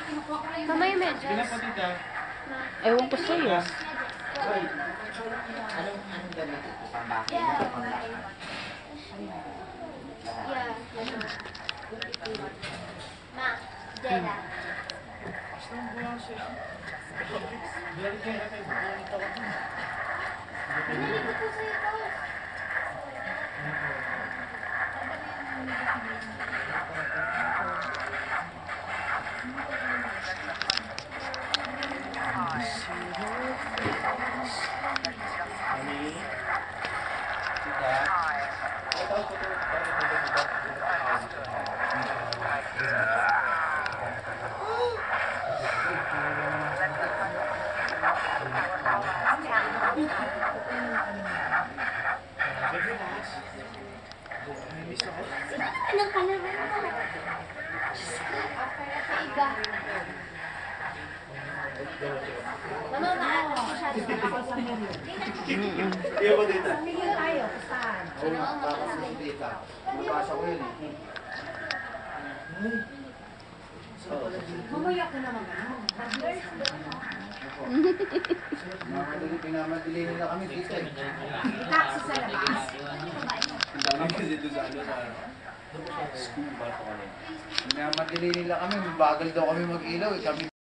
Mama yung medyas. Ewan ko sa'yo. Anong gamit ito? Pambakit? Yeah. Ma, Dela. Binili ko po sa'yo ito. Anong pala mo? Iba. Mama, maano masyado na ako sa menu. Iyo ba dito? Pamilya tayo, saan? Oo, nakakasama dito. Nabasa ko yun eh. Mamaya ko naman. Pinamadali nila kami dito eh. Taxi sa labas. Ang dami kasi doon sa ano sa school ba ito kami? Pinamadali nila kami, bagal daw kami mag-ilaw eh. Kami